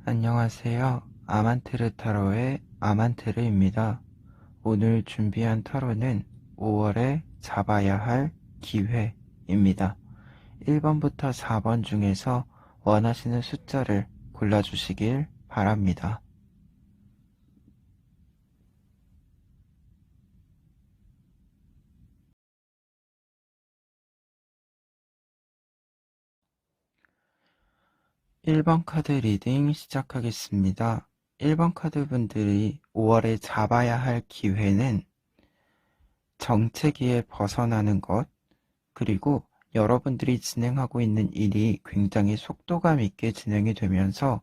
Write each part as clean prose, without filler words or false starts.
안녕하세요. 아만테르 타로의 아만테르입니다. 오늘 준비한 타로는 5월에 잡아야 할 기회입니다. 1번부터 4번 중에서 원하시는 숫자를 골라주시길 바랍니다. 1번 카드 리딩 시작하겠습니다. 1번 카드 분들이 5월에 잡아야 할 기회는 정체기에 벗어나는 것, 그리고 여러분들이 진행하고 있는 일이 굉장히 속도감 있게 진행이 되면서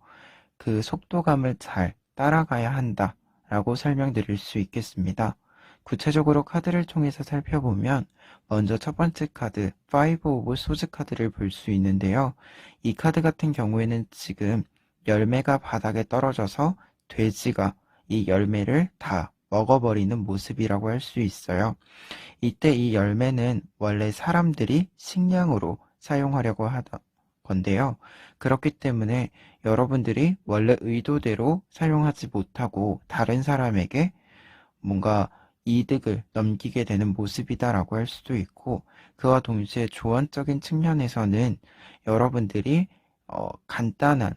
그 속도감을 잘 따라가야 한다 라고 설명드릴 수 있겠습니다. 구체적으로 카드를 통해서 살펴보면 먼저 첫 번째 카드 5 오브 소즈 카드를 볼 수 있는데요. 이 카드 같은 경우에는 지금 열매가 바닥에 떨어져서 돼지가 이 열매를 다 먹어버리는 모습이라고 할 수 있어요. 이때 이 열매는 원래 사람들이 식량으로 사용하려고 하던 건데요. 그렇기 때문에 여러분들이 원래 의도대로 사용하지 못하고 다른 사람에게 뭔가 이득을 넘기게 되는 모습이다라고 할 수도 있고, 그와 동시에 조언적인 측면에서는 여러분들이 간단한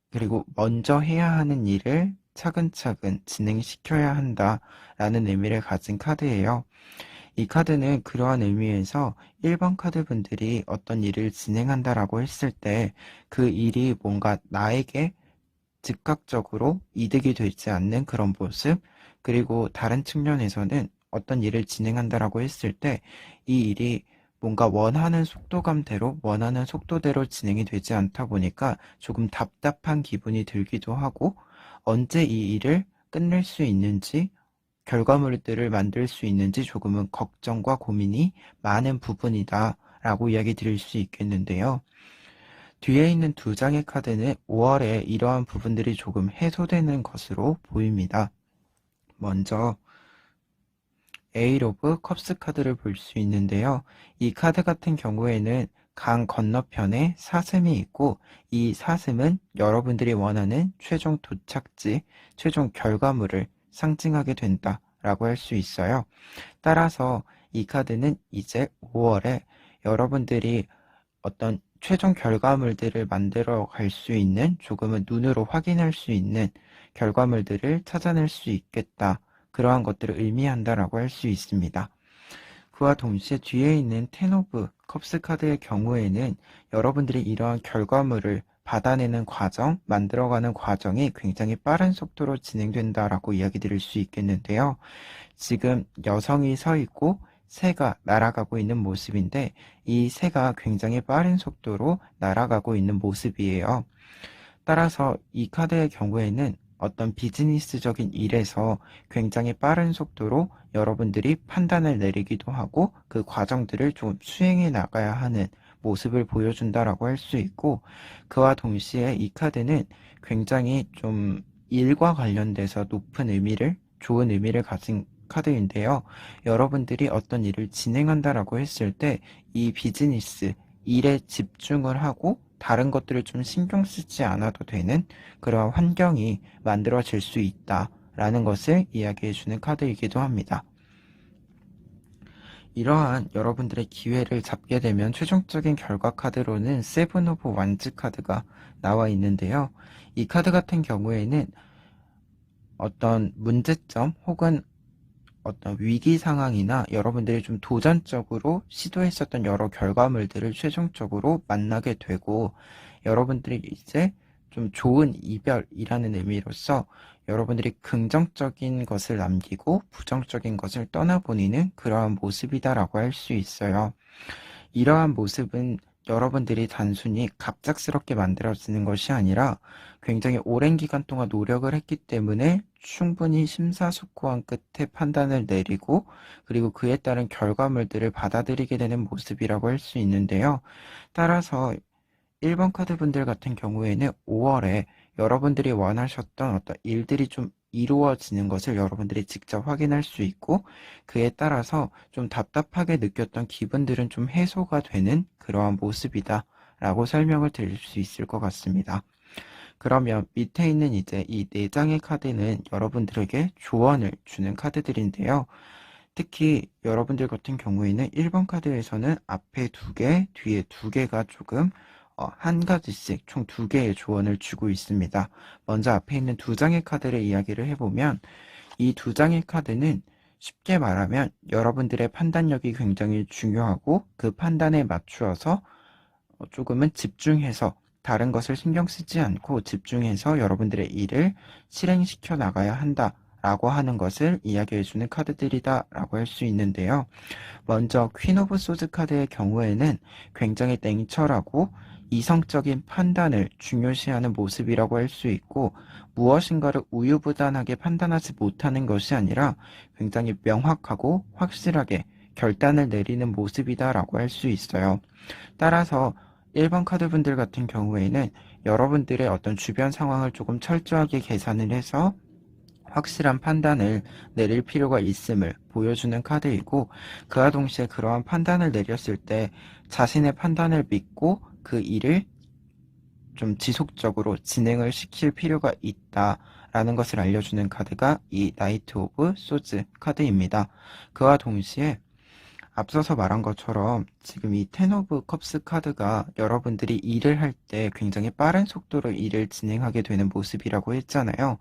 그리고 먼저 해야 하는 일을 차근차근 진행시켜야 한다라는 의미를 가진 카드예요. 이 카드는 그러한 의미에서 1번 카드 분들이 어떤 일을 진행한다라고 했을 때 그 일이 뭔가 나에게 즉각적으로 이득이 되지 않는 그런 모습, 그리고 다른 측면에서는 어떤 일을 진행한다라고 했을 때 이 일이 뭔가 원하는 속도감대로, 원하는 속도대로 진행이 되지 않다 보니까 조금 답답한 기분이 들기도 하고, 언제 이 일을 끝낼 수 있는지, 결과물들을 만들 수 있는지 조금은 걱정과 고민이 많은 부분이다 라고 이야기 드릴 수 있겠는데요. 뒤에 있는 두 장의 카드는 5월에 이러한 부분들이 조금 해소되는 것으로 보입니다. 먼저 에잇 오브 컵스 카드를 볼 수 있는데요. 이 카드 같은 경우에는 강 건너편에 사슴이 있고, 이 사슴은 여러분들이 원하는 최종 도착지, 최종 결과물을 상징하게 된다라고 할 수 있어요. 따라서 이 카드는 이제 5월에 여러분들이 어떤 최종 결과물들을 만들어 갈 수 있는, 조금은 눈으로 확인할 수 있는 결과물들을 찾아낼 수 있겠다. 그러한 것들을 의미한다라고 할 수 있습니다. 그와 동시에 뒤에 있는 텐 오브 컵스 카드의 경우에는 여러분들이 이러한 결과물을 받아내는 과정, 만들어가는 과정이 굉장히 빠른 속도로 진행된다라고 이야기 드릴 수 있겠는데요. 지금 여성이 서 있고 새가 날아가고 있는 모습인데, 이 새가 굉장히 빠른 속도로 날아가고 있는 모습이에요. 따라서 이 카드의 경우에는 어떤 비즈니스적인 일에서 굉장히 빠른 속도로 여러분들이 판단을 내리기도 하고 그 과정들을 좀 수행해 나가야 하는 모습을 보여준다라고 할 수 있고, 그와 동시에 이 카드는 굉장히 좀 일과 관련돼서 높은 의미를, 좋은 의미를 가진 카드인데요. 여러분들이 어떤 일을 진행한다라고 했을 때 이 비즈니스, 일에 집중을 하고 다른 것들을 좀 신경 쓰지 않아도 되는 그런 환경이 만들어질 수 있다라는 것을 이야기해주는 카드이기도 합니다. 이러한 여러분들의 기회를 잡게 되면 최종적인 결과 카드로는 세븐 오브 완즈 카드가 나와 있는데요. 이 카드 같은 경우에는 어떤 문제점 혹은 어떤 위기 상황이나 여러분들이 좀 도전적으로 시도했었던 여러 결과물들을 최종적으로 만나게 되고, 여러분들이 이제 좀 좋은 이별이라는 의미로서 여러분들이 긍정적인 것을 남기고 부정적인 것을 떠나보내는 그러한 모습이다라고 할 수 있어요. 이러한 모습은 여러분들이 단순히 갑작스럽게 만들어지는 것이 아니라 굉장히 오랜 기간 동안 노력을 했기 때문에 충분히 심사숙고한 끝에 판단을 내리고, 그리고 그에 따른 결과물들을 받아들이게 되는 모습이라고 할 수 있는데요. 따라서 1번 카드 분들 같은 경우에는 5월에 여러분들이 원하셨던 어떤 일들이 좀 이루어지는 것을 여러분들이 직접 확인할 수 있고, 그에 따라서 좀 답답하게 느꼈던 기분들은 좀 해소가 되는 그러한 모습이다 라고 설명을 드릴 수 있을 것 같습니다. 그러면 밑에 있는 이제 이 4장의 카드는 여러분들에게 조언을 주는 카드들인데요. 특히 여러분들 같은 경우에는 1번 카드에서는 앞에 2개, 뒤에 2개가 조금 한 가지씩 총 2개의 조언을 주고 있습니다. 먼저 앞에 있는 2장의 카드를 이야기를 해보면 이 2장의 카드는 쉽게 말하면 여러분들의 판단력이 굉장히 중요하고 그 판단에 맞추어서 조금은 집중해서 다른 것을 신경 쓰지 않고 집중해서 여러분들의 일을 실행시켜 나가야 한다 라고 하는 것을 이야기해주는 카드들이다 라고 할 수 있는데요. 먼저 퀸 오브 소드 카드의 경우에는 굉장히 냉철하고 이성적인 판단을 중요시하는 모습이라고 할 수 있고, 무엇인가를 우유부단하게 판단하지 못하는 것이 아니라 굉장히 명확하고 확실하게 결단을 내리는 모습이다 라고 할 수 있어요. 따라서 1번 카드분들 같은 경우에는 여러분들의 어떤 주변 상황을 조금 철저하게 계산을 해서 확실한 판단을 내릴 필요가 있음을 보여주는 카드이고, 그와 동시에 그러한 판단을 내렸을 때 자신의 판단을 믿고 그 일을 좀 지속적으로 진행을 시킬 필요가 있다라는 것을 알려주는 카드가 이 나이트 오브 소즈 카드입니다. 그와 동시에 앞서서 말한 것처럼 지금 이 텐 오브 컵스 카드가 여러분들이 일을 할 때 굉장히 빠른 속도로 일을 진행하게 되는 모습이라고 했잖아요.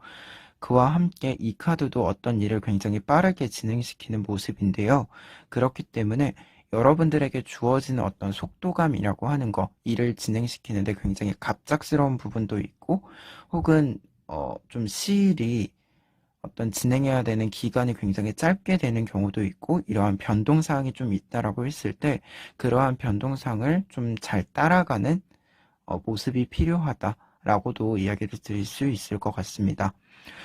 그와 함께 이 카드도 어떤 일을 굉장히 빠르게 진행시키는 모습인데요. 그렇기 때문에 여러분들에게 주어지는 어떤 속도감이라고 하는 거, 일을 진행시키는데 굉장히 갑작스러운 부분도 있고, 혹은 좀 시일이 어떤 진행해야 되는 기간이 굉장히 짧게 되는 경우도 있고, 이러한 변동사항이 좀 있다라고 했을 때 그러한 변동사항을 좀 잘 따라가는 모습이 필요하다라고도 이야기를 드릴 수 있을 것 같습니다.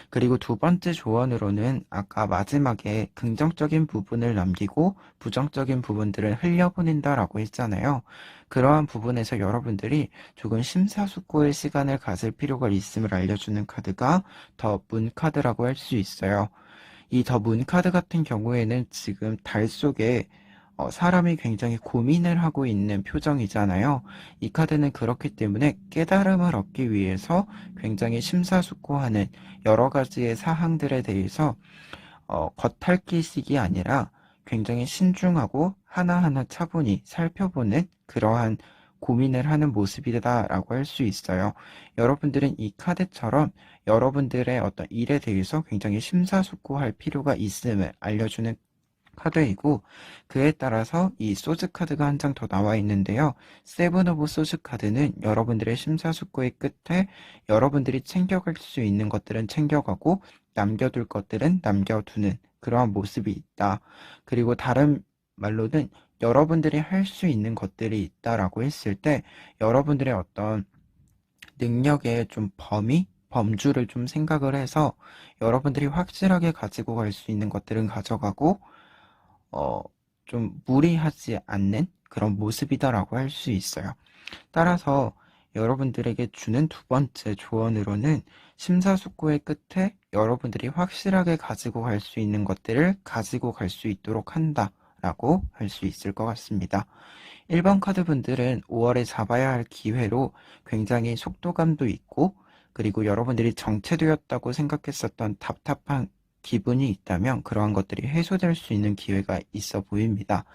그리고 2번째 조언으로는 아까 마지막에 긍정적인 부분을 남기고 부정적인 부분들을 흘려보낸다라고 했잖아요. 그러한 부분에서 여러분들이 조금 심사숙고의 시간을 가질 필요가 있음을 알려주는 카드가 더 문 카드라고 할 수 있어요. 이 더 문 카드 같은 경우에는 지금 달 속에 사람이 굉장히 고민을 하고 있는 표정이잖아요. 이 카드는 그렇기 때문에 깨달음을 얻기 위해서 굉장히 심사숙고하는 여러 가지의 사항들에 대해서 겉핥기식이 아니라 굉장히 신중하고 하나하나 차분히 살펴보는 그러한 고민을 하는 모습이다라고 할 수 있어요. 여러분들은 이 카드처럼 여러분들의 어떤 일에 대해서 굉장히 심사숙고할 필요가 있음을 알려주는 카드이고, 그에 따라서 이 소즈 카드가 한 장 더 나와 있는데요. 세븐 오브 소즈 카드는 여러분들의 심사숙고의 끝에 여러분들이 챙겨갈 수 있는 것들은 챙겨가고 남겨둘 것들은 남겨두는 그러한 모습이 있다. 그리고 다른 말로는 여러분들이 할 수 있는 것들이 있다라고 했을 때 여러분들의 어떤 능력의 좀 범주를 좀 생각을 해서 여러분들이 확실하게 가지고 갈 수 있는 것들은 가져가고 어, 좀 무리하지 않는 그런 모습이다라고 할 수 있어요. 따라서 여러분들에게 주는 2번째 조언으로는 심사숙고의 끝에 여러분들이 확실하게 가지고 갈 수 있는 것들을 가지고 갈 수 있도록 한다라고 할 수 있을 것 같습니다. 1번 카드 분들은 5월에 잡아야 할 기회로 굉장히 속도감도 있고, 그리고 여러분들이 정체되었다고 생각했었던 답답한 기분이 있다면 그러한 것들이 해소될 수 있는 기회가 있어 보입니다.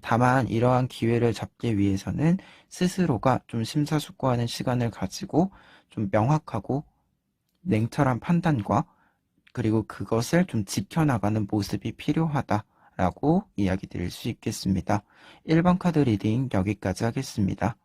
다만 이러한 기회를 잡기 위해서는 스스로가 좀 심사숙고하는 시간을 가지고 좀 명확하고 냉철한 판단과 그리고 그것을 좀 지켜나가는 모습이 필요하다라고 이야기 드릴 수 있겠습니다. 1번 카드 리딩 여기까지 하겠습니다.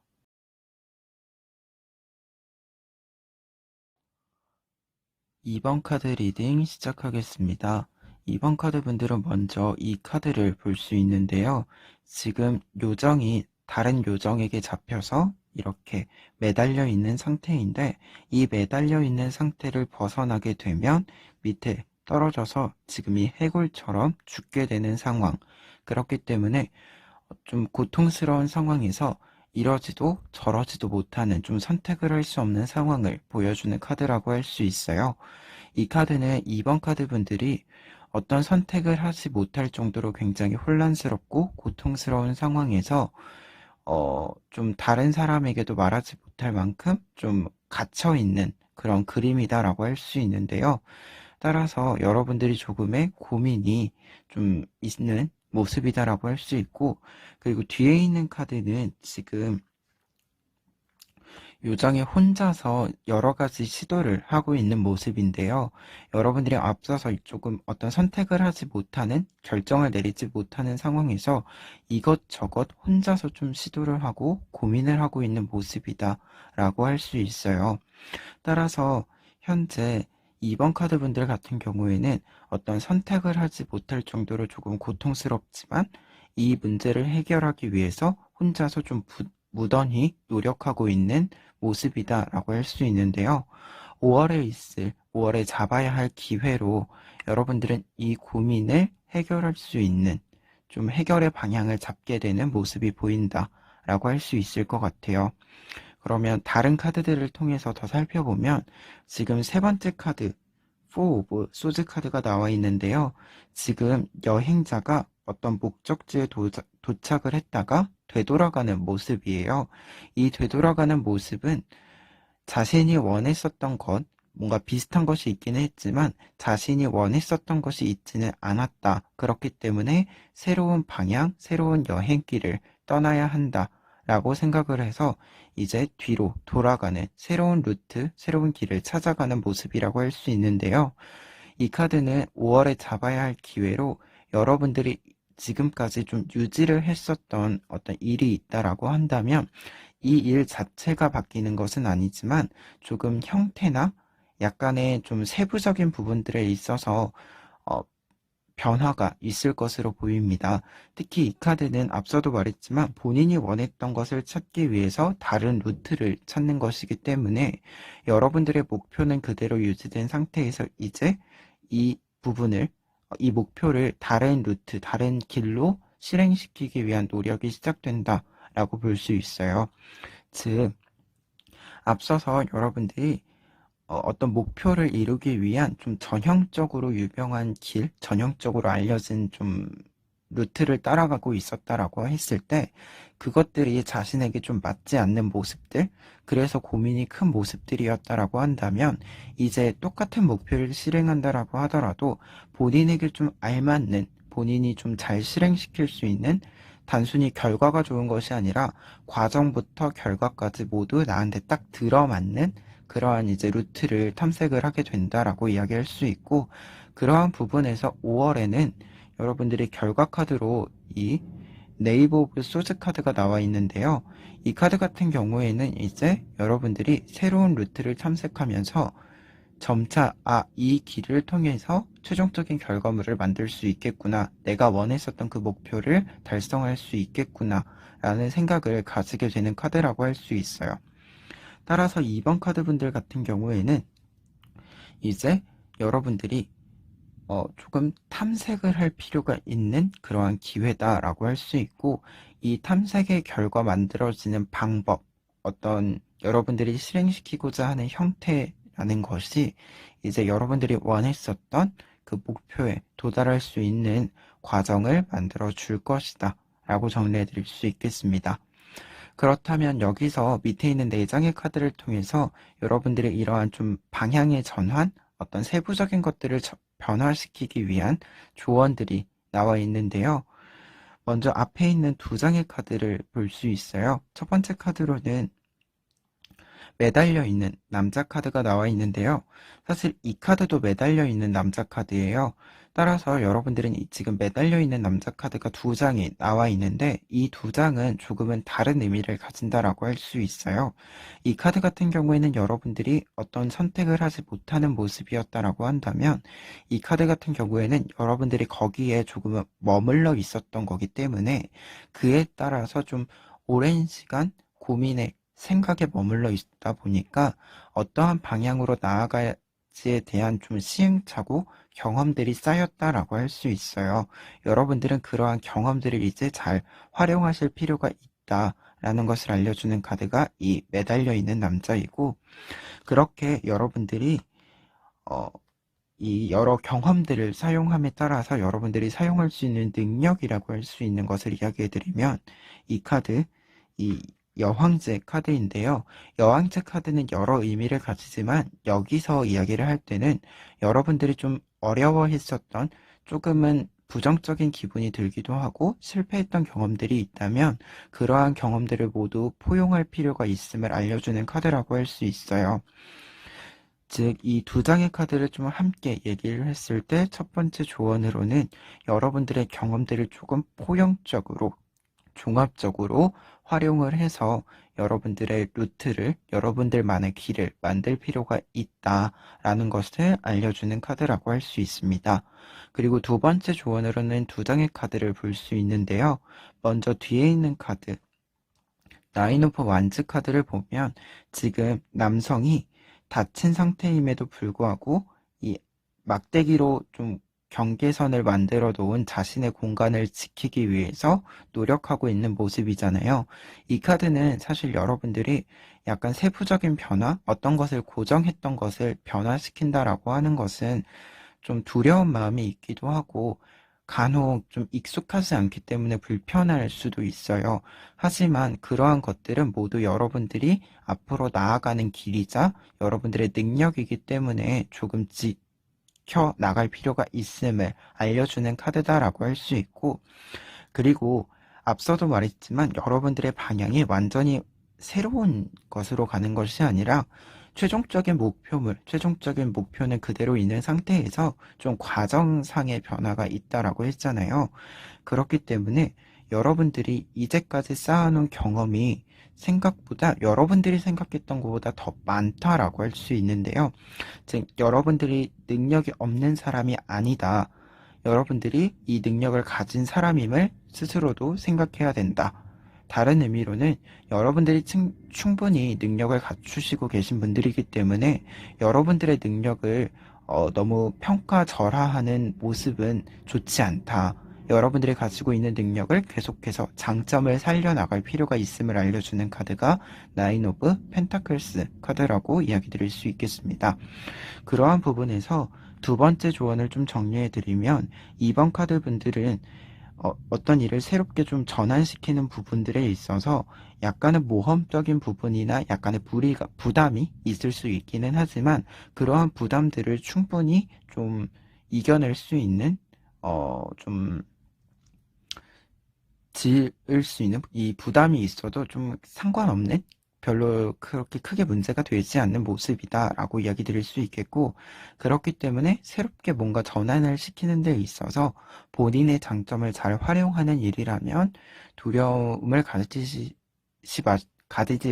2번 카드 리딩 시작하겠습니다. 2번 카드 분들은 먼저 이 카드를 볼 수 있는데요. 지금 요정이 다른 요정에게 잡혀서 이렇게 매달려 있는 상태인데, 이 매달려 있는 상태를 벗어나게 되면 밑에 떨어져서 지금 이 해골처럼 죽게 되는 상황. 그렇기 때문에 좀 고통스러운 상황에서 이러지도 저러지도 못하는 좀 선택을 할 수 없는 상황을 보여주는 카드라고 할 수 있어요. 이 카드는 2번 카드 분들이 어떤 선택을 하지 못할 정도로 굉장히 혼란스럽고 고통스러운 상황에서 좀 다른 사람에게도 말하지 못할 만큼 좀 갇혀 있는 그런 그림이다라고 할 수 있는데요. 따라서 여러분들이 조금의 고민이 좀 있는 모습이다라고 할 수 있고, 그리고 뒤에 있는 카드는 지금 요정이 혼자서 여러 가지 시도를 하고 있는 모습인데요. 여러분들이 앞서서 조금 어떤 선택을 하지 못하는, 결정을 내리지 못하는 상황에서 이것저것 혼자서 좀 시도를 하고 고민을 하고 있는 모습이다 라고 할 수 있어요. 따라서 현재 2번 카드 분들 같은 경우에는 어떤 선택을 하지 못할 정도로 조금 고통스럽지만 이 문제를 해결하기 위해서 혼자서 좀 무던히 노력하고 있는 모습이다라고 할 수 있는데요. 5월에 잡아야 할 기회로 여러분들은 이 고민을 해결할 수 있는 좀 해결의 방향을 잡게 되는 모습이 보인다라고 할 수 있을 것 같아요. 그러면 다른 카드들을 통해서 더 살펴보면 지금 세 번째 카드 4 오브 소즈 카드가 나와 있는데요. 지금 여행자가 어떤 목적지에 도착을 했다가 되돌아가는 모습이에요. 이 되돌아가는 모습은 자신이 원했었던 것, 뭔가 비슷한 것이 있기는 했지만 자신이 원했었던 것이 있지는 않았다. 그렇기 때문에 새로운 방향, 새로운 여행길을 떠나야 한다. 라고 생각을 해서 이제 뒤로 돌아가는 새로운 루트, 새로운 길을 찾아가는 모습이라고 할 수 있는데요. 이 카드는 5월에 잡아야 할 기회로 여러분들이 지금까지 좀 유지를 했었던 어떤 일이 있다라고 한다면 이 일 자체가 바뀌는 것은 아니지만 조금 형태나 약간의 좀 세부적인 부분들에 있어서 변화가 있을 것으로 보입니다. 특히 이 카드는 앞서도 말했지만 본인이 원했던 것을 찾기 위해서 다른 루트를 찾는 것이기 때문에 여러분들의 목표는 그대로 유지된 상태에서 이제 이 부분을, 이 목표를 다른 루트, 다른 길로 실행시키기 위한 노력이 시작된다라고 볼 수 있어요. 즉, 앞서서 여러분들이 어떤 목표를 이루기 위한 좀 전형적으로 유명한 길, 전형적으로 알려진 좀 루트를 따라가고 있었다라고 했을 때 그것들이 자신에게 좀 맞지 않는 모습들, 그래서 고민이 큰 모습들이었다라고 한다면 이제 똑같은 목표를 실행한다라고 하더라도 본인에게 좀 알맞는, 본인이 좀 잘 실행시킬 수 있는, 단순히 결과가 좋은 것이 아니라 과정부터 결과까지 모두 나한테 딱 들어맞는 그러한 이제 루트를 탐색을 하게 된다라고 이야기할 수 있고, 그러한 부분에서 5월에는 여러분들이 결과 카드로 이 네이버 오브 소즈 카드가 나와 있는데요. 이 카드 같은 경우에는 이제 여러분들이 새로운 루트를 탐색하면서 점차 이 길을 통해서 최종적인 결과물을 만들 수 있겠구나, 내가 원했었던 그 목표를 달성할 수 있겠구나 라는 생각을 가지게 되는 카드라고 할 수 있어요. 따라서 2번 카드 분들 같은 경우에는 이제 여러분들이 조금 탐색을 할 필요가 있는 그러한 기회다라고 할 수 있고, 이 탐색의 결과 만들어지는 방법, 어떤 여러분들이 실행시키고자 하는 형태라는 것이 이제 여러분들이 원했었던 그 목표에 도달할 수 있는 과정을 만들어 줄 것이다 라고 정리해 드릴 수 있겠습니다. 그렇다면 여기서 밑에 있는 4장의 카드를 통해서 여러분들의 이러한 좀 방향의 전환, 어떤 세부적인 것들을 변화시키기 위한 조언들이 나와 있는데요. 먼저 앞에 있는 2장의 카드를 볼 수 있어요. 첫 번째 카드로는 매달려 있는 남자 카드가 나와 있는데요. 사실 이 카드도 매달려 있는 남자 카드예요. 따라서 여러분들은 지금 매달려 있는 남자 카드가 2장이 나와 있는데 이 2장은 조금은 다른 의미를 가진다라고 할 수 있어요. 이 카드 같은 경우에는 여러분들이 어떤 선택을 하지 못하는 모습이었다라고 한다면 이 카드 같은 경우에는 여러분들이 거기에 조금은 머물러 있었던 거기 때문에 그에 따라서 좀 오랜 시간 고민에 생각에 머물러 있다 보니까 어떠한 방향으로 나아갈지에 대한 좀 시행착오 경험들이 쌓였다라고 할 수 있어요. 여러분들은 그러한 경험들을 이제 잘 활용하실 필요가 있다라는 것을 알려주는 카드가 이 매달려 있는 남자이고, 그렇게 여러분들이 이 여러 경험들을 사용함에 따라서 여러분들이 사용할 수 있는 능력이라고 할 수 있는 것을 이야기해 드리면 이 카드, 이 여황제 카드인데요. 여황제 카드는 여러 의미를 가지지만 여기서 이야기를 할 때는 여러분들이 좀 어려워했었던 조금은 부정적인 기분이 들기도 하고 실패했던 경험들이 있다면 그러한 경험들을 모두 포용할 필요가 있음을 알려주는 카드라고 할 수 있어요. 즉, 이 두 장의 카드를 좀 함께 얘기를 했을 때 첫 번째 조언으로는 여러분들의 경험들을 조금 포용적으로 종합적으로 활용을 해서 여러분들의 루트를, 여러분들만의 길을 만들 필요가 있다라는 것을 알려주는 카드라고 할 수 있습니다. 그리고 두 번째 조언으로는 두 장의 카드를 볼 수 있는데요. 먼저 뒤에 있는 카드, 나인 오브 완즈 카드를 보면 지금 남성이 다친 상태임에도 불구하고 이 막대기로 좀 경계선을 만들어 놓은 자신의 공간을 지키기 위해서 노력하고 있는 모습이잖아요. 이 카드는 사실 여러분들이 약간 세부적인 변화, 어떤 것을 고정했던 것을 변화시킨다라고 하는 것은 좀 두려운 마음이 있기도 하고 간혹 좀 익숙하지 않기 때문에 불편할 수도 있어요. 하지만 그러한 것들은 모두 여러분들이 앞으로 나아가는 길이자 여러분들의 능력이기 때문에 조금 지켜 나갈 필요가 있음을 알려주는 카드다라고 할 수 있고, 그리고 앞서도 말했지만 여러분들의 방향이 완전히 새로운 것으로 가는 것이 아니라 최종적인 목표는 그대로 있는 상태에서 좀 과정상의 변화가 있다라고 했잖아요. 그렇기 때문에 여러분들이 이제까지 쌓아놓은 경험이 생각보다 여러분들이 생각했던 것보다 더 많다라고 할 수 있는데요. 즉, 여러분들이 능력이 없는 사람이 아니다. 여러분들이 이 능력을 가진 사람임을 스스로도 생각해야 된다. 다른 의미로는 여러분들이 충분히 능력을 갖추시고 계신 분들이기 때문에 여러분들의 능력을 너무 평가절하하는 모습은 좋지 않다. 여러분들이 가지고 있는 능력을 계속해서 장점을 살려나갈 필요가 있음을 알려주는 카드가 나인 오브 펜타클스 카드라고 이야기 드릴 수 있겠습니다. 그러한 부분에서 두 번째 조언을 좀 정리해 드리면 2번 카드 분들은 어떤 일을 새롭게 좀 전환시키는 부분들에 있어서 약간의 모험적인 부분이나 약간의 부담이 있을 수 있기는 하지만 그러한 부담들을 충분히 좀 이겨낼 수 있는 좀 지을 수 있는 이 부담이 있어도 좀 상관없는 별로 그렇게 크게 문제가 되지 않는 모습이다라고 이야기 드릴 수 있겠고, 그렇기 때문에 새롭게 뭔가 전환을 시키는 데 있어서 본인의 장점을 잘 활용하는 일이라면 두려움을 가지지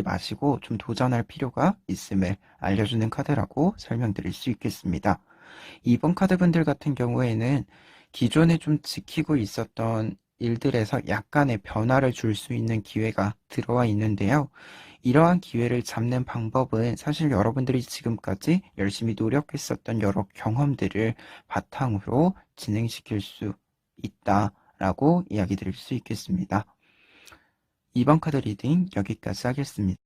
마시고 좀 도전할 필요가 있음을 알려주는 카드라고 설명드릴 수 있겠습니다. 2번 카드분들 같은 경우에는 기존에 좀 지키고 있었던 일들에서 약간의 변화를 줄 수 있는 기회가 들어와 있는데요. 이러한 기회를 잡는 방법은 사실 여러분들이 지금까지 열심히 노력했었던 여러 경험들을 바탕으로 진행시킬 수 있다라고 이야기 드릴 수 있겠습니다. 2번 카드 리딩 여기까지 하겠습니다.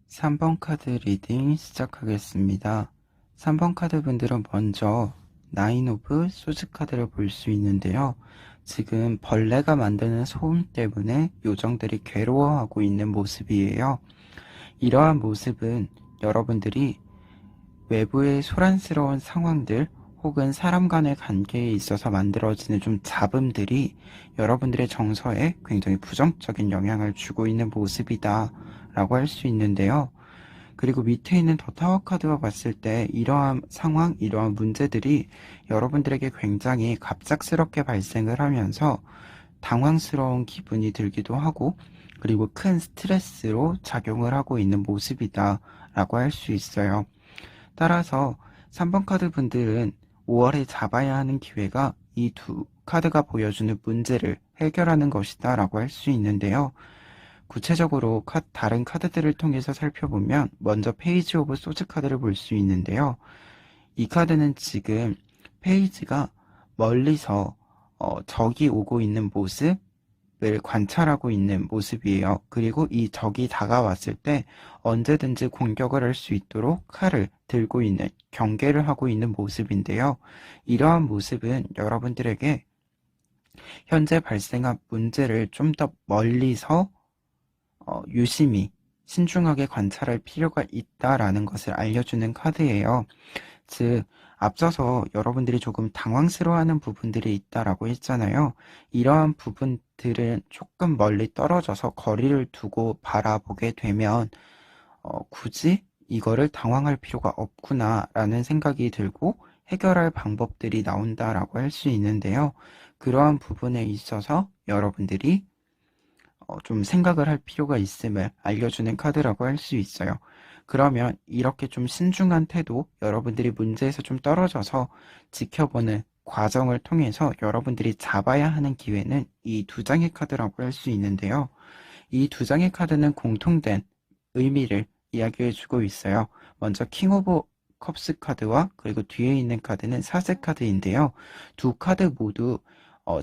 3번 카드 리딩 시작하겠습니다. 3번 카드 분들은 먼저 나인 오브 소즈 카드를 볼 수 있는데요. 지금 벌레가 만드는 소음 때문에 요정들이 괴로워하고 있는 모습이에요. 이러한 모습은 여러분들이 외부의 소란스러운 상황들 혹은 사람 간의 관계에 있어서 만들어지는 좀 잡음들이 여러분들의 정서에 굉장히 부정적인 영향을 주고 있는 모습이다 라고 할 수 있는데요. 그리고 밑에 있는 더 타워 카드와 봤을 때 이러한 상황, 이러한 문제들이 여러분들에게 굉장히 갑작스럽게 발생을 하면서 당황스러운 기분이 들기도 하고 그리고 큰 스트레스로 작용을 하고 있는 모습이다 라고 할 수 있어요. 따라서 3번 카드 분들은 5월에 잡아야 하는 기회가 이 두 카드가 보여주는 문제를 해결하는 것이다 라고 할 수 있는데요. 구체적으로 다른 카드들을 통해서 살펴보면 먼저 페이지 오브 소즈 카드를 볼 수 있는데요. 이 카드는 지금 페이지가 멀리서 적이 오고 있는 모습을 관찰하고 있는 모습이에요. 그리고 이 적이 다가왔을 때 언제든지 공격을 할 수 있도록 칼을 들고 있는, 경계를 하고 있는 모습인데요. 이러한 모습은 여러분들에게 현재 발생한 문제를 좀 더 멀리서 유심히 신중하게 관찰할 필요가 있다라는 것을 알려주는 카드예요. 즉, 앞서서 여러분들이 조금 당황스러워하는 부분들이 있다라고 했잖아요. 이러한 부분들은 조금 멀리 떨어져서 거리를 두고 바라보게 되면 굳이 이거를 당황할 필요가 없구나라는 생각이 들고 해결할 방법들이 나온다라고 할 수 있는데요. 그러한 부분에 있어서 여러분들이 좀 생각을 할 필요가 있음을 알려주는 카드라고 할 수 있어요. 그러면 이렇게 좀 신중한 태도, 여러분들이 문제에서 좀 떨어져서 지켜보는 과정을 통해서 여러분들이 잡아야 하는 기회는 이 두 장의 카드라고 할 수 있는데요. 이 두 장의 카드는 공통된 의미를 이야기해주고 있어요. 먼저 킹 오브 컵스 카드와 그리고 뒤에 있는 카드는 사제 카드인데요. 두 카드 모두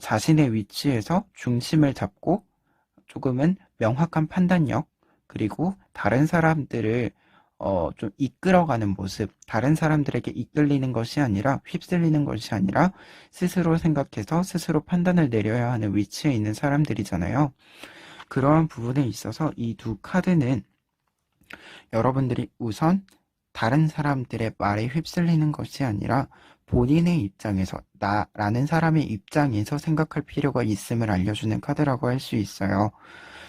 자신의 위치에서 중심을 잡고 조금은 명확한 판단력, 그리고 다른 사람들을 좀 이끌어가는 모습, 다른 사람들에게 이끌리는 것이 아니라 휩쓸리는 것이 아니라 스스로 생각해서 스스로 판단을 내려야 하는 위치에 있는 사람들이잖아요. 그러한 부분에 있어서 이 두 카드는 여러분들이 우선 다른 사람들의 말에 휩쓸리는 것이 아니라 본인의 입장에서, 나라는 사람의 입장에서 생각할 필요가 있음을 알려주는 카드라고 할 수 있어요.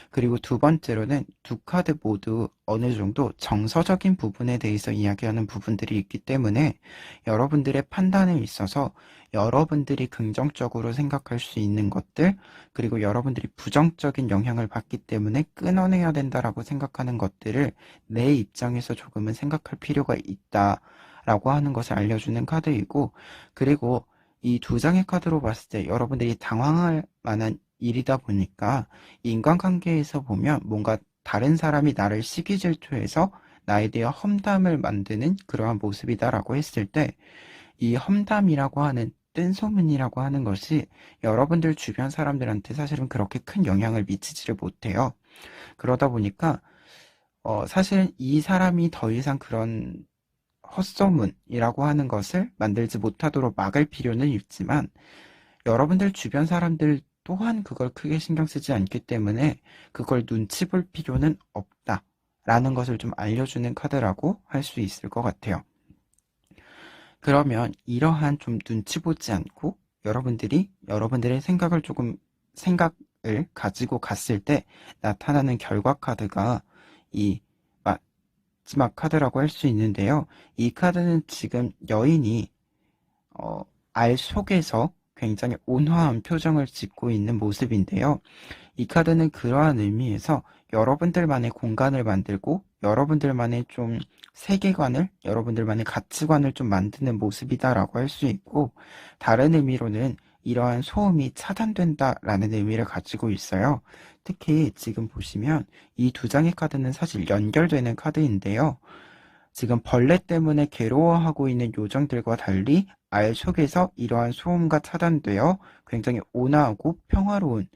그리고 두 번째로는 두 카드 모두 어느 정도 정서적인 부분에 대해서 이야기하는 부분들이 있기 때문에 여러분들의 판단에 있어서 여러분들이 긍정적으로 생각할 수 있는 것들, 그리고 여러분들이 부정적인 영향을 받기 때문에 끊어내야 된다라고 생각하는 것들을 내 입장에서 조금은 생각할 필요가 있다라고 하는 것을 알려주는 카드이고, 그리고 이 두 장의 카드로 봤을 때 여러분들이 당황할 만한 일이다 보니까 인간관계에서 보면 뭔가 다른 사람이 나를 시기질투해서 나에 대한 험담을 만드는 그러한 모습이다라고 했을 때, 이 험담이라고 하는 뜬소문이라고 하는 것이 여러분들 주변 사람들한테 사실은 그렇게 큰 영향을 미치지를 못해요. 그러다 보니까 사실 이 사람이 더 이상 그런 헛소문이라고 하는 것을 만들지 못하도록 막을 필요는 있지만, 여러분들 주변 사람들 또한 그걸 크게 신경 쓰지 않기 때문에 그걸 눈치 볼 필요는 없다라는 것을 좀 알려주는 카드라고 할 수 있을 것 같아요. 그러면 이러한 좀 눈치 보지 않고 여러분들이 여러분들의 생각을 가지고 갔을 때 나타나는 결과 카드가 이 마지막 카드라고 할 수 있는데요. 이 카드는 지금 여인이 알 속에서 굉장히 온화한 표정을 짓고 있는 모습인데요. 이 카드는 그러한 의미에서 여러분들만의 공간을 만들고 여러분들만의 좀 세계관을, 여러분들만의 가치관을 좀 만드는 모습이다라고 할 수 있고, 다른 의미로는 이러한 소음이 차단된다라는 의미를 가지고 있어요. 특히 지금 보시면 이 두 장의 카드는 사실 연결되는 카드인데요. 지금 벌레 때문에 괴로워하고 있는 요정들과 달리 알 속에서 이러한 소음과 차단되어 굉장히 온화하고 평화로운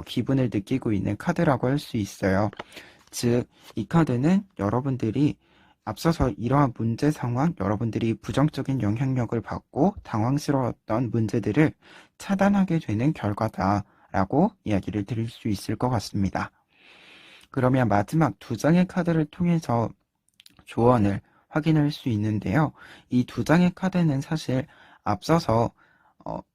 기분을 느끼고 있는 카드라고 할 수 있어요. 즉, 이 카드는 여러분들이 앞서서 이러한 문제 상황, 여러분들이 부정적인 영향력을 받고 당황스러웠던 문제들을 차단하게 되는 결과다라고 이야기를 드릴 수 있을 것 같습니다. 그러면 마지막 두 장의 카드를 통해서 조언을 확인할 수 있는데요. 이 두 장의 카드는 사실 앞서서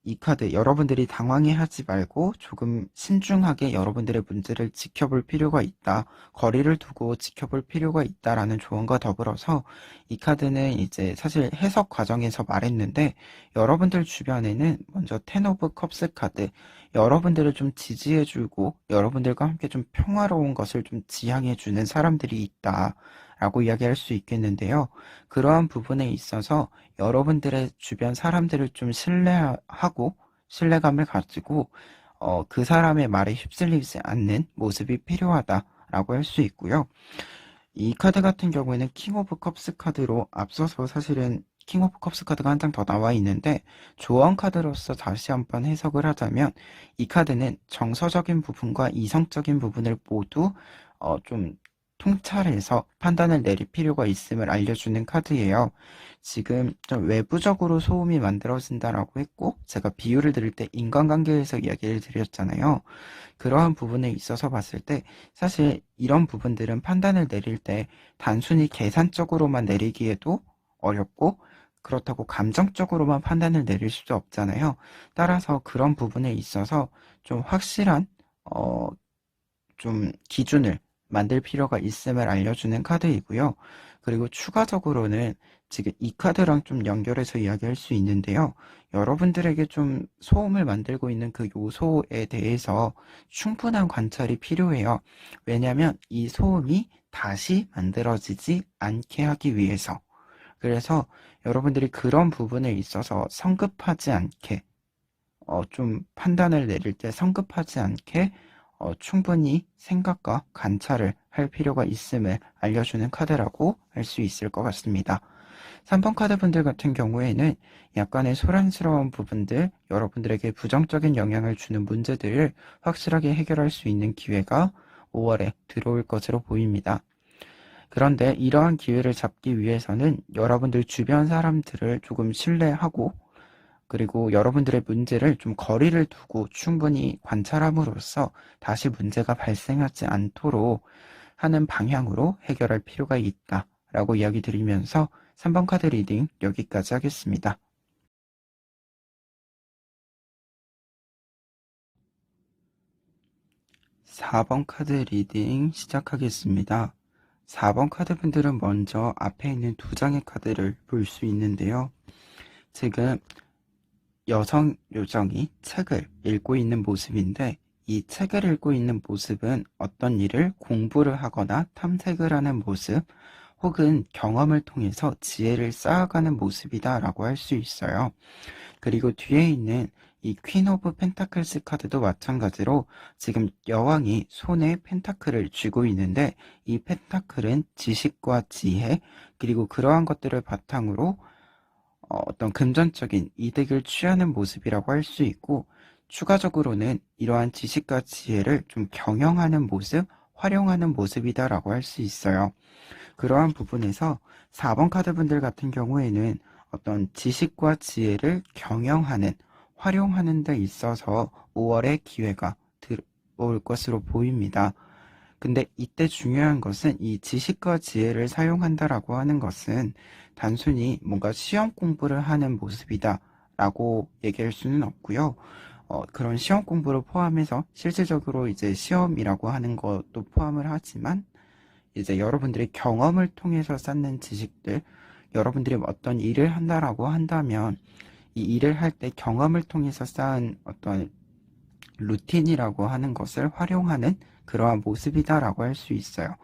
이 카드 여러분들이 당황해하지 말고 조금 신중하게 여러분들의 문제를 지켜볼 필요가 있다. 거리를 두고 지켜볼 필요가 있다라는 조언과 더불어서 이 카드는 이제 사실 해석 과정에서 말했는데, 여러분들 주변에는 먼저 텐 오브 컵스 카드, 여러분들을 좀 지지해주고 여러분들과 함께 좀 평화로운 것을 좀 지향해주는 사람들이 있다 라고 이야기할 수 있겠는데요. 그러한 부분에 있어서 여러분들의 주변 사람들을 좀 신뢰하고 신뢰감을 가지고 그 사람의 말에 휩쓸리지 않는 모습이 필요하다라고 할 수 있고요. 이 카드 같은 경우에는 킹 오브 컵스 카드로 앞서서 사실은 킹 오브 컵스 카드가 한 장 더 나와 있는데, 조언 카드로서 다시 한번 해석을 하자면 이 카드는 정서적인 부분과 이성적인 부분을 모두 좀 통찰해서 판단을 내릴 필요가 있음을 알려주는 카드예요. 지금 좀 외부적으로 소음이 만들어진다라고 했고, 제가 비유를 드릴 때 인간관계에서 이야기를 드렸잖아요. 그러한 부분에 있어서 봤을 때 사실 이런 부분들은 판단을 내릴 때 단순히 계산적으로만 내리기에도 어렵고, 그렇다고 감정적으로만 판단을 내릴 수도 없잖아요. 따라서 그런 부분에 있어서 좀 확실한 좀 기준을 만들 필요가 있음을 알려주는 카드이고요. 그리고 추가적으로는 지금 이 카드랑 좀 연결해서 이야기할 수 있는데요. 여러분들에게 좀 소음을 만들고 있는 그 요소에 대해서 충분한 관찰이 필요해요. 왜냐하면 이 소음이 다시 만들어지지 않게 하기 위해서. 그래서 여러분들이 그런 부분에 있어서 성급하지 않게 좀 판단을 내릴 때 성급하지 않게 충분히 생각과 관찰을 할 필요가 있음을 알려주는 카드라고 할 수 있을 것 같습니다. 3번 카드 분들 같은 경우에는 약간의 소란스러운 부분들, 여러분들에게 부정적인 영향을 주는 문제들을 확실하게 해결할 수 있는 기회가 5월에 들어올 것으로 보입니다. 그런데 이러한 기회를 잡기 위해서는 여러분들 주변 사람들을 조금 신뢰하고, 그리고 여러분들의 문제를 좀 거리를 두고 충분히 관찰함으로써 다시 문제가 발생하지 않도록 하는 방향으로 해결할 필요가 있다라고 이야기 드리면서 3번 카드 리딩 여기까지 하겠습니다. 4번 카드 리딩 시작하겠습니다. 4번 카드 분들은 먼저 앞에 있는 두 장의 카드를 볼 수 있는데요. 지금 여성 요정이 책을 읽고 있는 모습인데, 이 책을 읽고 있는 모습은 어떤 일을 공부를 하거나 탐색을 하는 모습, 혹은 경험을 통해서 지혜를 쌓아가는 모습이다 라고 할 수 있어요. 그리고 뒤에 있는 이 퀸 오브 펜타클스 카드도 마찬가지로 지금 여왕이 손에 펜타클을 쥐고 있는데, 이 펜타클은 지식과 지혜, 그리고 그러한 것들을 바탕으로 어떤 금전적인 이득을 취하는 모습이라고 할 수 있고, 추가적으로는 이러한 지식과 지혜를 좀 경영하는 모습, 활용하는 모습이다라고 할 수 있어요. 그러한 부분에서 4번 카드 분들 같은 경우에는 어떤 지식과 지혜를 경영하는, 활용하는 데 있어서 5월에 기회가 들어올 것으로 보입니다. 근데 이때 중요한 것은 이 지식과 지혜를 사용한다라고 하는 것은 단순히 뭔가 시험 공부를 하는 모습이다 라고 얘기할 수는 없고요. 그런 시험 공부를 포함해서 실질적으로 이제 시험이라고 하는 것도 포함을 하지만, 이제 여러분들의 경험을 통해서 쌓는 지식들, 여러분들이 어떤 일을 한다라고 한다면 이 일을 할 때 경험을 통해서 쌓은 어떤 루틴이라고 하는 것을 활용하는 그러한 모습이다라고 할 수 있어요.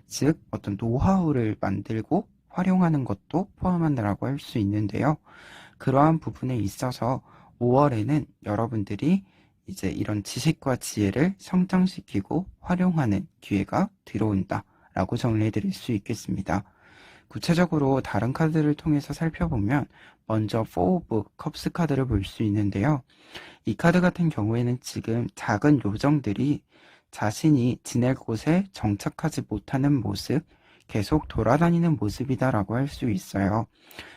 즉, 어떤 노하우를 만들고 활용하는 것도 포함한다라고 할 수 있는데요. 그러한 부분에 있어서 5월에는 여러분들이 이제 이런 지식과 지혜를 성장시키고 활용하는 기회가 들어온다 라고 정리해 드릴 수 있겠습니다. 구체적으로 다른 카드를 통해서 살펴보면 먼저 4 오브 컵스 카드를 볼 수 있는데요. 이 카드 같은 경우에는 지금 작은 요정들이 자신이 지낼 곳에 정착하지 못하는 모습, 계속 돌아다니는 모습이다라고 할 수 있어요.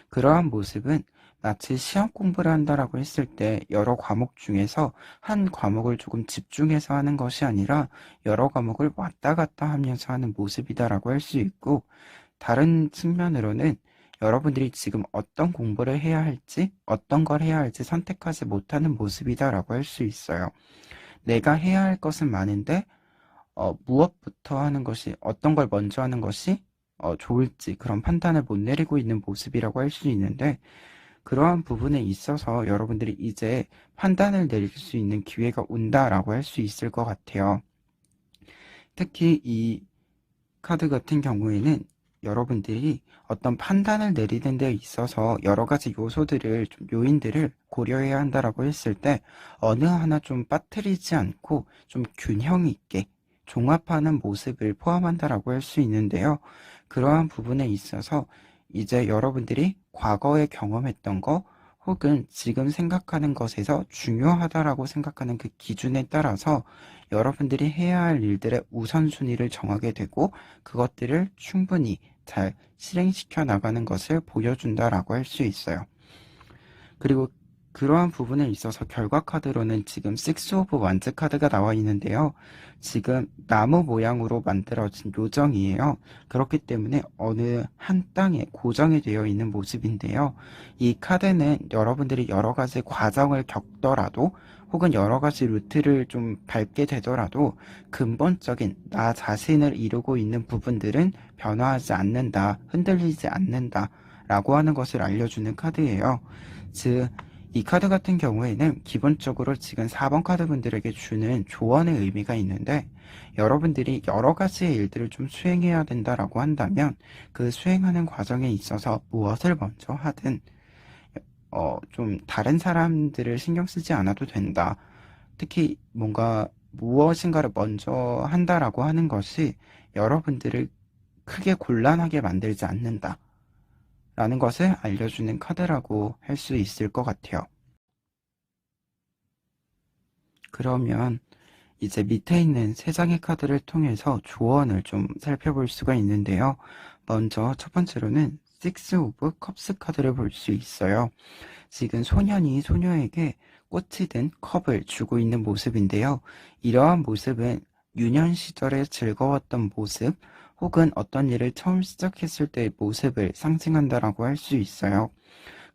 그러한 모습은 마치 시험 공부를 한다라고 했을 때 여러 과목 중에서 한 과목을 조금 집중해서 하는 것이 아니라 여러 과목을 왔다 갔다 하면서 하는 모습이다라고 할 수 있고, 다른 측면으로는 여러분들이 지금 어떤 공부를 해야 할지, 어떤 걸 해야 할지 선택하지 못하는 모습이다라고 할 수 있어요. 내가 해야 할 것은 많은데 무엇부터 하는 것이, 어떤 걸 먼저 하는 것이 좋을지 그런 판단을 못 내리고 있는 모습이라고 할 수 있는데, 그러한 부분에 있어서 여러분들이 이제 판단을 내릴 수 있는 기회가 온다라고 할 수 있을 것 같아요. 특히 이 카드 같은 경우에는 여러분들이 어떤 판단을 내리는 데 있어서 여러 가지 요소들을, 좀 요인들을 고려해야 한다라고 했을 때 어느 하나 좀 빠뜨리지 않고 좀 균형 있게 종합하는 모습을 포함한다라고 할 수 있는데요. 그러한 부분에 있어서 이제 여러분들이 과거에 경험했던 거, 혹은 지금 생각하는 것에서 중요하다라고 생각하는 그 기준에 따라서 여러분들이 해야 할 일들의 우선순위를 정하게 되고 그것들을 충분히 잘 실행시켜 나가는 것을 보여준다라고 할 수 있어요. 그리고 그러한 부분에 있어서 결과 카드로는 지금 6 오브 완즈 카드가 나와 있는데요. 지금 나무 모양으로 만들어진 요정이에요. 그렇기 때문에 어느 한 땅에 고정이 되어 있는 모습인데요. 이 카드는 여러분들이 여러 가지 과정을 겪더라도 혹은 여러 가지 루트를 좀 밟게 되더라도 근본적인 나 자신을 이루고 있는 부분들은 변화하지 않는다, 흔들리지 않는다 라고 하는 것을 알려주는 카드예요. 즉, 이 카드 같은 경우에는 기본적으로 지금 4번 카드 분들에게 주는 조언의 의미가 있는데 여러분들이 여러 가지의 일들을 좀 수행해야 된다라고 한다면 그 수행하는 과정에 있어서 무엇을 먼저 하든 좀 다른 사람들을 신경 쓰지 않아도 된다. 특히 뭔가 무엇인가를 먼저 한다라고 하는 것이 여러분들을 크게 곤란하게 만들지 않는다. 라는 것을 알려주는 카드라고 할 수 있을 것 같아요. 그러면 이제 밑에 있는 세 장의 카드를 통해서 조언을 좀 살펴볼 수가 있는데요. 먼저 첫 번째로는 6 오브 컵스 카드를 볼 수 있어요. 지금 소년이 소녀에게 꽃이 든 컵을 주고 있는 모습인데요. 이러한 모습은 유년 시절에 즐거웠던 모습 혹은 어떤 일을 처음 시작했을 때의 모습을 상징한다라고 할 수 있어요.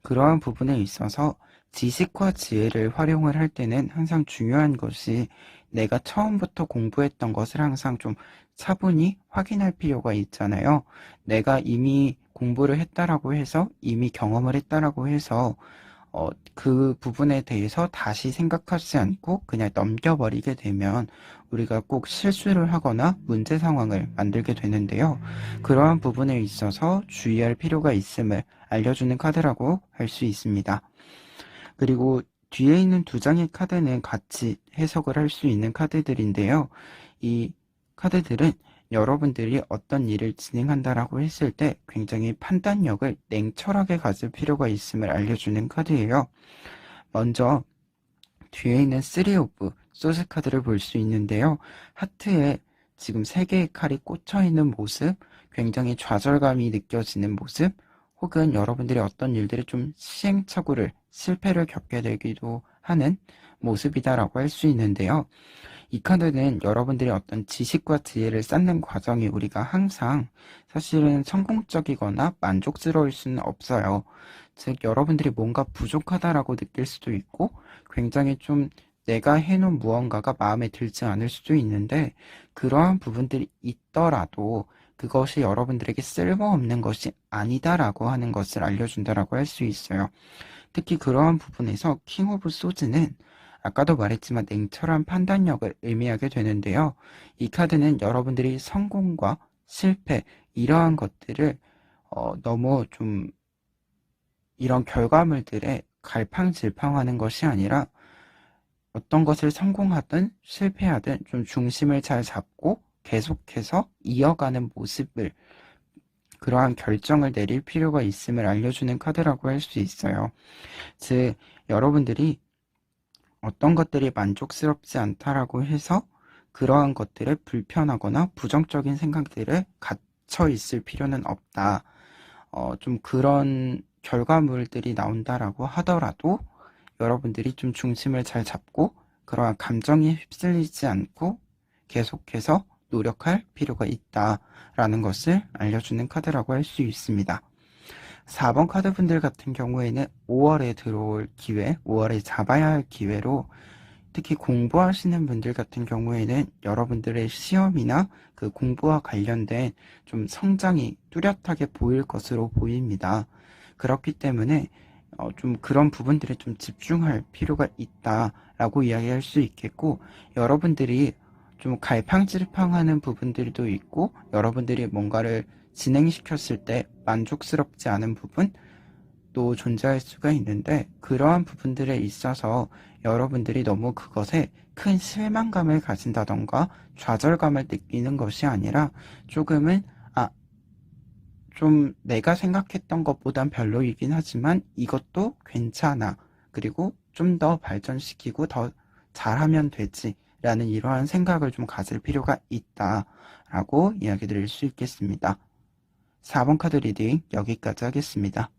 그러한 부분에 있어서 지식과 지혜를 활용을 할 때는 항상 중요한 것이 내가 처음부터 공부했던 것을 항상 좀 차분히 확인할 필요가 있잖아요. 내가 이미 공부를 했다라고 해서 이미 경험을 했다라고 해서 그 부분에 대해서 다시 생각하지 않고 그냥 넘겨버리게 되면 우리가 꼭 실수를 하거나 문제 상황을 만들게 되는데요. 그러한 부분에 있어서 주의할 필요가 있음을 알려주는 카드라고 할 수 있습니다. 그리고 뒤에 있는 두 장의 카드는 같이 해석을 할 수 있는 카드들인데요. 이 카드들은 여러분들이 어떤 일을 진행한다라고 했을 때 굉장히 판단력을 냉철하게 가질 필요가 있음을 알려주는 카드예요. 먼저 뒤에 있는 3 오브 소스 카드를 볼 수 있는데요. 하트에 지금 3개의 칼이 꽂혀 있는 모습, 굉장히 좌절감이 느껴지는 모습, 혹은 여러분들이 어떤 일들을 좀 시행착오를, 실패를 겪게 되기도 하는 모습이다라고 할 수 있는데요. 이 카드는 여러분들이 어떤 지식과 지혜를 쌓는 과정이 우리가 항상 사실은 성공적이거나 만족스러울 수는 없어요. 즉, 여러분들이 뭔가 부족하다라고 느낄 수도 있고, 굉장히 좀 내가 해놓은 무언가가 마음에 들지 않을 수도 있는데, 그러한 부분들이 있더라도 그것이 여러분들에게 쓸모없는 것이 아니다라고 하는 것을 알려준다라고 할 수 있어요. 특히 그러한 부분에서 킹 오브 소즈는 아까도 말했지만 냉철한 판단력을 의미하게 되는데요. 이 카드는 여러분들이 성공과 실패 이러한 것들을 너무 좀 이런 결과물들에 갈팡질팡하는 것이 아니라 어떤 것을 성공하든 실패하든 좀 중심을 잘 잡고 계속해서 이어가는 모습을 그러한 결정을 내릴 필요가 있음을 알려주는 카드라고 할 수 있어요. 즉, 여러분들이 어떤 것들이 만족스럽지 않다라고 해서 그러한 것들에 불편하거나 부정적인 생각들에 갇혀 있을 필요는 없다. 좀 그런 결과물들이 나온다라고 하더라도 여러분들이 좀 중심을 잘 잡고 그러한 감정에 휩쓸리지 않고 계속해서 노력할 필요가 있다라는 것을 알려주는 카드라고 할 수 있습니다. 4번 카드 분들 같은 경우에는 5월에 들어올 기회, 5월에 잡아야 할 기회로 특히 공부하시는 분들 같은 경우에는 여러분들의 시험이나 그 공부와 관련된 좀 성장이 뚜렷하게 보일 것으로 보입니다. 그렇기 때문에 좀 그런 부분들에 좀 집중할 필요가 있다라고 이야기할 수 있겠고, 여러분들이 좀 갈팡질팡하는 부분들도 있고 여러분들이 뭔가를 진행시켰을 때 만족스럽지 않은 부분도 존재할 수가 있는데, 그러한 부분들에 있어서 여러분들이 너무 그것에 큰 실망감을 가진다던가 좌절감을 느끼는 것이 아니라 조금은 좀 내가 생각했던 것보단 별로이긴 하지만 이것도 괜찮아. 그리고 좀 더 발전시키고 더 잘하면 되지. 라는 이러한 생각을 좀 가질 필요가 있다라고 이야기 드릴 수 있겠습니다. 4번 카드 리딩 여기까지 하겠습니다.